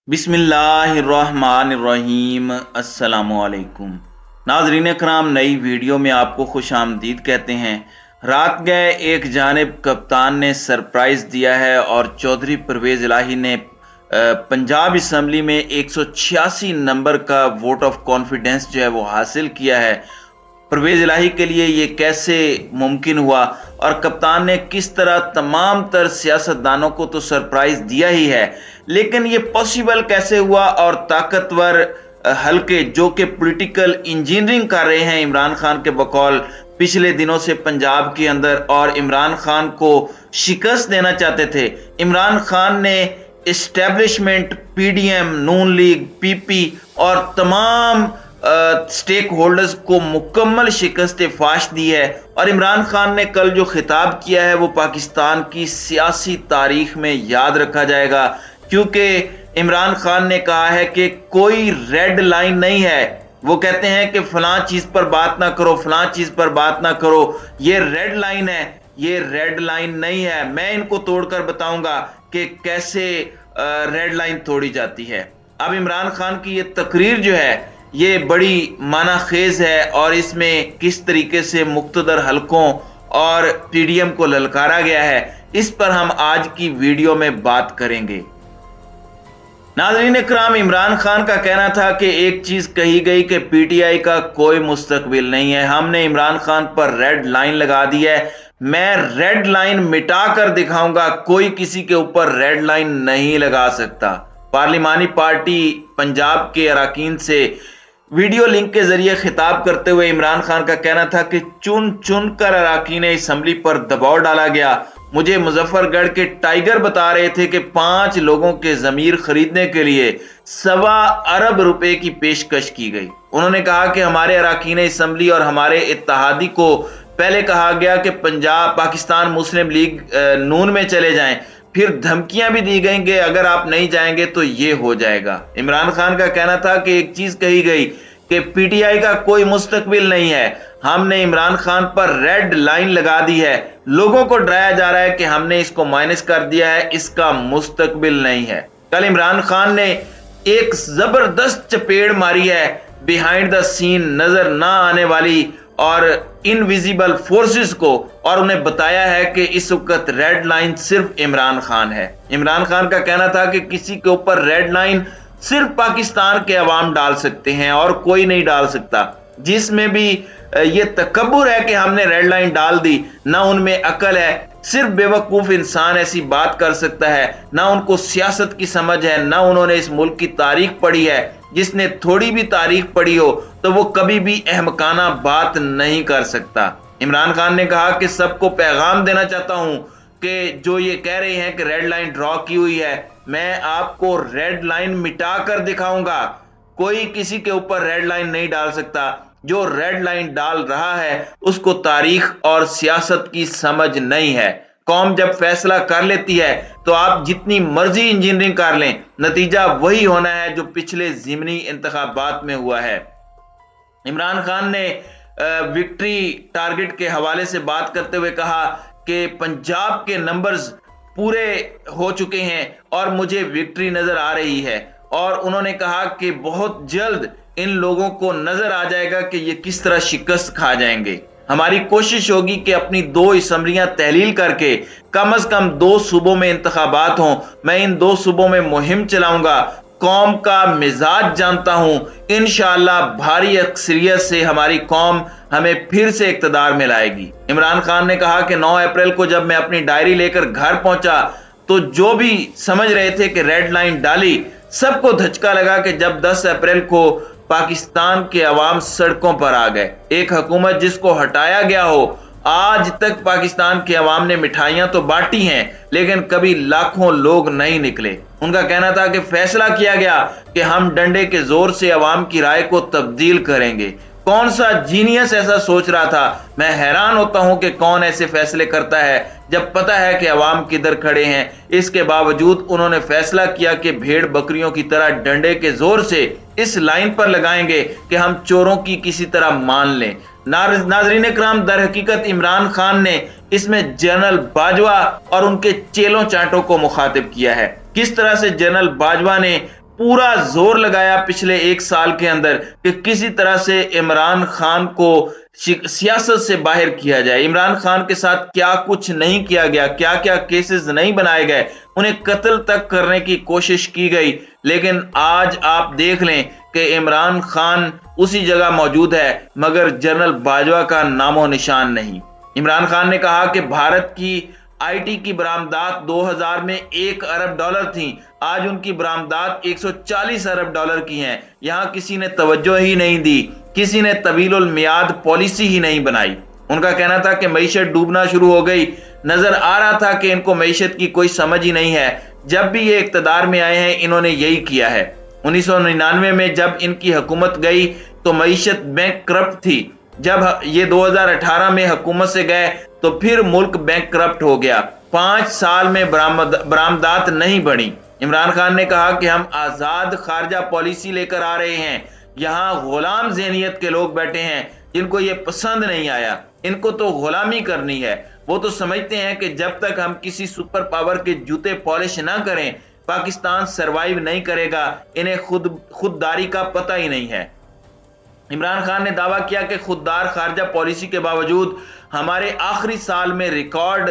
बिस्मिल्लाहिर्रहमानिर्रहीम। अस्सलामुअलैकुम नाज़रीन कराम, नई वीडियो में आपको खुश आमदीद कहते हैं। रात गए एक जानिब कप्तान ने सरप्राइज़ दिया है और चौधरी परवेज़ इलाही ने पंजाब असम्बली में 186 नंबर का वोट ऑफ कॉन्फिडेंस जो है वो हासिल किया है। परवेज़ इलाही के लिए ये कैसे मुमकिन हुआ और कप्तान ने किस तरह तमाम तर सियासतदानों को तो सरप्राइज दिया ही है, लेकिन ये पॉसिबल कैसे हुआ और ताकतवर हल्के जो कि पॉलिटिकल इंजीनियरिंग कर रहे हैं इमरान खान के बकौल पिछले दिनों से पंजाब के अंदर और इमरान खान को शिकस्त देना चाहते थे। इमरान खान ने एस्टेब्लिशमेंट, पीडीएम, नून लीग, पीपी और तमाम स्टेक होल्डर्स को मुकम्मल शिकस्त फाश दी है। और इमरान खान ने कल जो खिताब किया है वो पाकिस्तान की सियासी तारीख में याद रखा जाएगा, क्योंकि इमरान खान ने कहा है कि कोई रेड लाइन नहीं है। वो कहते हैं कि फलां चीज पर बात ना करो, फलां चीज पर बात ना करो, ये रेड लाइन है। ये रेड लाइन नहीं है। मैं इनको तोड़कर बताऊंगा कि कैसे रेड लाइन तोड़ी जाती है। अब इमरान खान की ये तकरीर जो है ये बड़ी मानाखेज है और इसमें किस तरीके से मुख्तदर हलकों और पीडीएम को ललकारा गया है, इस पर हम आज की वीडियो में बात करेंगे। नाज़रीन इकराम, इमरान खान का कहना था कि एक चीज कही गई कि पीटीआई का कोई मुस्तकबिल नहीं है। हमने इमरान खान पर रेड लाइन लगा दी है। मैं रेड लाइन मिटा कर दिखाऊंगा, कोई किसी के ऊपर रेड लाइन नहीं लगा सकता। पार्लिमानी पार्टी पंजाब के अरकान से वीडियो लिंक के जरिए खिताब करते हुए इमरान खान का कहना था कि चुन चुन कर अरकान असम्बली पर दबाव डाला गया। मुझे मुजफ्फरगढ़ के टाइगर बता रहे थे कि 5 लोगों के जमीर खरीदने के लिए 1.25 अरब रुपए की पेशकश की गई। उन्होंने कहा कि हमारे अरकान असम्बली और हमारे इत्तेहादी को पहले कहा गया कि पंजाब पाकिस्तान मुस्लिम लीग नून में चले जाएं, फिर धमकियां भी दी गई कि अगर आप नहीं जाएंगे तो ये हो जाएगा। इमरान खान का कहना था कि एक चीज कही गई कि पीटीआई का कोई मुस्तकबिल नहीं है। हमने इमरान खान पर रेड लाइन लगा दी है। लोगों को डराया जा रहा है कि हमने इसको माइनस कर दिया है, इसका मुस्तकबिल नहीं है। कल इमरान खान ने एक जबरदस्त चपेड़ मारी है बिहाइंड द सीन, नजर ना आने वाली और इनविजिबल फोर्सेस को, और उन्हें बताया है कि इस वक्त रेड लाइन सिर्फ इमरान खान है। इमरान खान का कहना था कि किसी के ऊपर रेड लाइन सिर्फ पाकिस्तान के अवाम डाल सकते हैं और कोई नहीं डाल सकता। जिसमें भी ये तकब्बुर है कि हमने रेड लाइन डाल दी, ना उनमें अकल है। सिर्फ बेवकूफ इंसान ऐसी बात कर सकता है। ना उनको सियासत की समझ है, ना उन्होंने इस मुल्क की तारीख पढ़ी है। जिसने थोड़ी भी तारीख पढ़ी हो तो वो कभी भी अहमकाना बात नहीं कर सकता। इमरान खान ने कहा कि सबको पैगाम देना चाहता हूं कि जो ये कह रहे हैं कि रेड लाइन ड्रॉ की हुई है, मैं आपको रेड लाइन मिटा कर दिखाऊंगा। कोई किसी के ऊपर रेड लाइन नहीं डाल सकता। जो रेड लाइन डाल रहा है उसको तारीख और सियासत की समझ नहीं है। कौम जब फैसला कर लेती है तो आप जितनी मर्जी इंजीनियरिंग कर लें, नतीजा वही होना है जो पिछले ज़िमनी इंतखाबात में हुआ है। इमरान खान ने विक्ट्री टारगेट के हवाले से बात करते हुए कहा कि पंजाब के नंबर्स पूरे हो चुके हैं और मुझे विक्ट्री नजर आ रही है। और उन्होंने कहा कि बहुत जल्द इन लोगों को नजर आ जाएगा कि ये किस तरह शिकस्त खा जाएंगे। हमारी कोशिश होगी कि अपनी 2 असम्बलियां तहलील करके कम से कम 2 सूबों में इंतखाबात हों। मैं इन 2 सूबों में मुहिम चलाऊंगा। कौम का मिजाज जानता हूं। इंशाअल्लाह भारी अक्सरियत से हमारी कौम हमें फिर से इक्तदार में लाएगी। इमरान खान ने कहा कि 9 अप्रैल को जब मैं अपनी डायरी लेकर घर पहुंचा तो जो भी समझ रहे थे कि रेड लाइन डाली, सबको धचका लगा कि जब 10 अप्रैल को पाकिस्तान के अवाम सड़कों पर आ गए। एक हुकूमत जिसको हटाया गया हो, आज तक पाकिस्तान के अवाम ने मिठाइयां तो बांटी हैं लेकिन कभी लाखों लोग नहीं निकले। उनका कहना था कि फैसला किया गया कि हम डंडे के जोर से अवाम की राय को तब्दील करेंगे। कौन सा जीनियस ऐसा सोच रहा था? मैं हैरान होता हूं कि कौन ऐसे फैसले करता है जब पता है कि अवाम किधर खड़े हैं। इसके बावजूद उन्होंने फैसला किया कि भेड़ बकरियों की तरह डंडे के जोर से इस लाइन पर लगाएंगे कि हम चोरों की किसी तरह मान लें। नाजरीन इकराम, दर हकीकत इमरान खान ने इसमें जनरल बाजवा और उनके चेलों चाटों को मुखातिब किया है। किस तरह से जनरल बाजवा ने پورا زور لگایا پچھلے ایک سال کے اندر کہ کسی طرح سے عمران خان کو سیاست سے باہر کیا جائے۔ عمران خان کے ساتھ کیا کچھ نہیں کیا گیا، کیا کیا کیسز نہیں بنائے گئے، انہیں قتل تک کرنے کی کوشش کی گئی، لیکن آج آپ دیکھ لیں کہ عمران خان اسی جگہ موجود ہے مگر جنرل باجوہ کا نام و نشان نہیں۔ عمران خان نے کہا کہ بھارت کی آئی ٹی کی برآمدات 2000 میں 1 ارب ڈالر تھیں، آج ان کی برآمدات 140 ارب ڈالر کی ہیں۔ یہاں کسی نے توجہ ہی نہیں دی، کسی نے طویل المیعاد پالیسی ہی نہیں بنائی۔ ان کا کہنا تھا کہ معیشت ڈوبنا شروع ہو گئی، نظر آ رہا تھا کہ ان کو معیشت کی کوئی سمجھ ہی نہیں ہے۔ جب بھی یہ اقتدار میں آئے ہیں انہوں نے یہی کیا ہے۔ 1999 میں جب ان کی حکومت گئی تو معیشت بینک کرپٹ تھی، جب یہ 2018 میں حکومت سے گئے تو پھر ملک بینک کرپٹ ہو گیا، 5 سال میں برآمدات نہیں بڑھی۔ عمران خان نے کہا کہ ہم آزاد خارجہ پالیسی لے کر آ رہے ہیں، یہاں غلام ذہنیت کے لوگ بیٹھے ہیں جن کو یہ پسند نہیں آیا، ان کو تو غلامی کرنی ہے۔ وہ تو سمجھتے ہیں کہ جب تک ہم کسی سپر پاور کے جوتے پالش نہ کریں پاکستان سروائیو نہیں کرے گا، انہیں خودداری کا پتہ ہی نہیں ہے۔ عمران خان نے دعویٰ کیا کہ خوددار خارجہ پالیسی کے باوجود ہمارے آخری سال میں ریکارڈ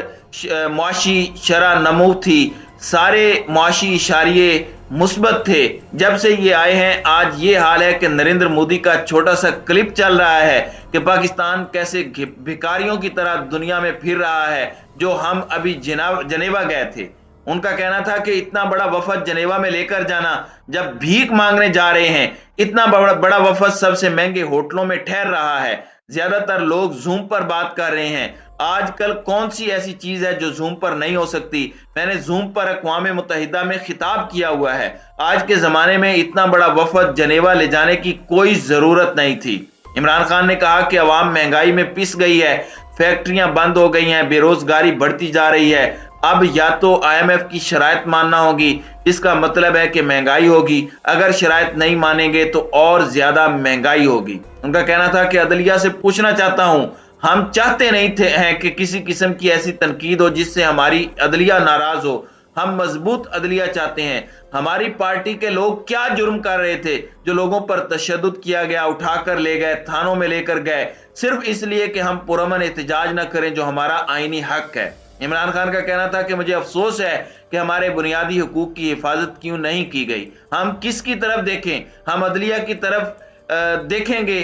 معاشی شرح نمو تھی، سارے معاشی اشاریے مثبت تھے۔ جب سے یہ آئے ہیں آج یہ حال ہے کہ نریندر مودی کا چھوٹا سا کلپ چل رہا ہے کہ پاکستان کیسے بھکاریوں کی طرح دنیا میں پھر رہا ہے، جو ہم ابھی جنیوا گئے تھے۔ ان کا کہنا تھا کہ اتنا بڑا وفد جنیوا میں لے کر جانا جب بھیک مانگنے جا رہے ہیں، اتنا بڑا وفد سب سے مہنگے ہوٹلوں میں ٹھہر رہا ہے، زیادہ تر لوگ زوم پر بات کر رہے ہیں۔ آج کل کون سی ایسی چیز ہے جو زوم پر نہیں ہو سکتی؟ میں نے زوم پر اقوام متحدہ میں خطاب کیا ہوا ہے۔ آج کے زمانے میں اتنا بڑا وفد جنیوا لے جانے کی کوئی ضرورت نہیں تھی۔ عمران خان نے کہا کہ عوام مہنگائی میں پس گئی ہے، فیکٹریاں بند ہو گئی ہیں، بے روزگاری بڑھتی جا رہی ہے، اب یا تو آئی ایم ایف کی شرائط ماننا ہوگی، اس کا مطلب ہے کہ مہنگائی ہوگی، اگر شرائط نہیں مانیں گے تو اور زیادہ مہنگائی ہوگی۔ ان کا کہنا تھا کہ عدلیہ سے پوچھنا چاہتا ہوں، ہم چاہتے نہیں ہیں کہ کسی قسم کی ایسی تنقید ہو جس سے ہماری عدلیہ ناراض ہو، ہم مضبوط عدلیہ چاہتے ہیں۔ ہماری پارٹی کے لوگ کیا جرم کر رہے تھے جو لوگوں پر تشدد کیا گیا، اٹھا کر لے گئے، تھانوں میں لے کر گئے، صرف اس لیے کہ ہم پرامن احتجاج نہ کریں جو ہمارا آئینی حق ہے۔ عمران خان کا کہنا تھا کہ مجھے افسوس ہے کہ ہمارے بنیادی حقوق کی حفاظت کیوں نہیں کی گئی۔ ہم کس کی طرف دیکھیں؟ ہم عدلیہ کی طرف دیکھیں گے۔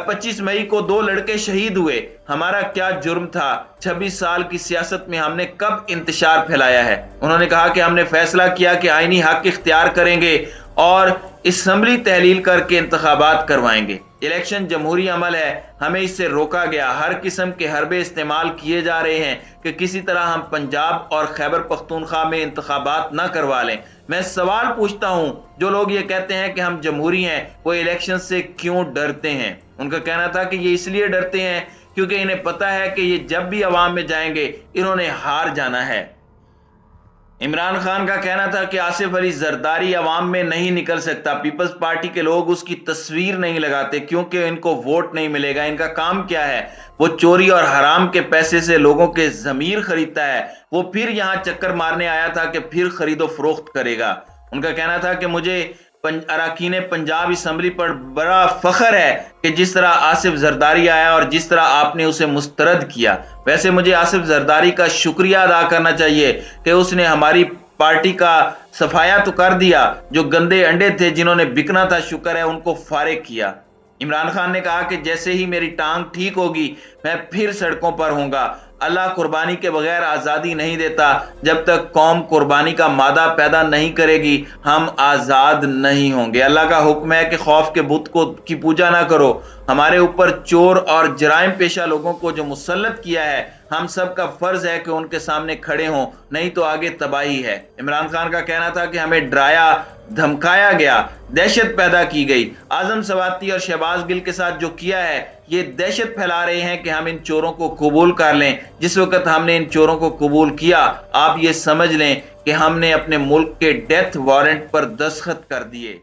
25 مئی کو 2 لڑکے شہید ہوئے، ہمارا کیا جرم تھا؟ 26 سال کی سیاست میں ہم نے کب انتشار پھیلایا ہے؟ انہوں نے کہا کہ ہم نے فیصلہ کیا کہ آئینی حق اختیار کریں گے اور اسمبلی تحلیل کر کے انتخابات کروائیں گے۔ الیکشن جمہوری عمل ہے، ہمیں اس سے روکا گیا، ہر قسم کے حربے استعمال کیے جا رہے ہیں کہ کسی طرح ہم پنجاب اور خیبر پختونخوا میں انتخابات نہ کروا لیں۔ میں سوال پوچھتا ہوں، جو لوگ یہ کہتے ہیں کہ ہم جمہوری ہیں وہ الیکشن سے کیوں ڈرتے ہیں؟ ان کا کہنا تھا کہ یہ اس لیے ڈرتے ہیں کیونکہ انہیں پتا ہے کہ یہ جب بھی عوام میں جائیں گے انہوں نے ہار جانا ہے۔ عمران خان کا کہنا تھا کہ آصف علی زرداری عوام میں نہیں نکل سکتا، پیپلز پارٹی کے لوگ اس کی تصویر نہیں لگاتے کیونکہ ان کو ووٹ نہیں ملے گا۔ ان کا کام کیا ہے؟ وہ چوری اور حرام کے پیسے سے لوگوں کے ضمیر خریدتا ہے، وہ پھر یہاں چکر مارنے آیا تھا کہ پھر خرید و فروخت کرے گا۔ ان کا کہنا تھا کہ مجھے اراکین پنجاب اسمبلی پر بڑا فخر ہے کہ جس طرح آصف زرداری آیا اور جس طرح آپ نے اسے مسترد کیا۔ ویسے مجھے آصف زرداری کا شکریہ ادا کرنا چاہیے کہ اس نے ہماری پارٹی کا صفایا تو کر دیا، جو گندے انڈے تھے جنہوں نے بکنا تھا شکر ہے ان کو فارغ کیا۔ عمران خان نے کہا کہ جیسے ہی میری ٹانگ ٹھیک ہوگی میں پھر سڑکوں پر ہوں گا۔ اللہ قربانی کے بغیر آزادی نہیں دیتا، جب تک قوم قربانی کا مادہ پیدا نہیں کرے گی ہم آزاد نہیں ہوں گے۔ اللہ کا حکم ہے کہ خوف کے بت کی پوجا نہ کرو۔ ہمارے اوپر چور اور جرائم پیشہ لوگوں کو جو مسلط کیا ہے، ہم سب کا فرض ہے کہ ان کے سامنے کھڑے ہوں، نہیں تو آگے تباہی ہے۔ عمران خان کا کہنا تھا کہ ہمیں ڈرایا، دھمکایا گیا، دہشت پیدا کی گئی۔ اعظم سواتی اور شہباز گل کے ساتھ جو کیا ہے یہ دہشت پھیلا رہے ہیں کہ ہم ان چوروں کو قبول کر لیں۔ جس وقت ہم نے ان چوروں کو قبول کیا آپ یہ سمجھ لیں کہ ہم نے اپنے ملک کے ڈیتھ وارنٹ پر دستخط کر دیے۔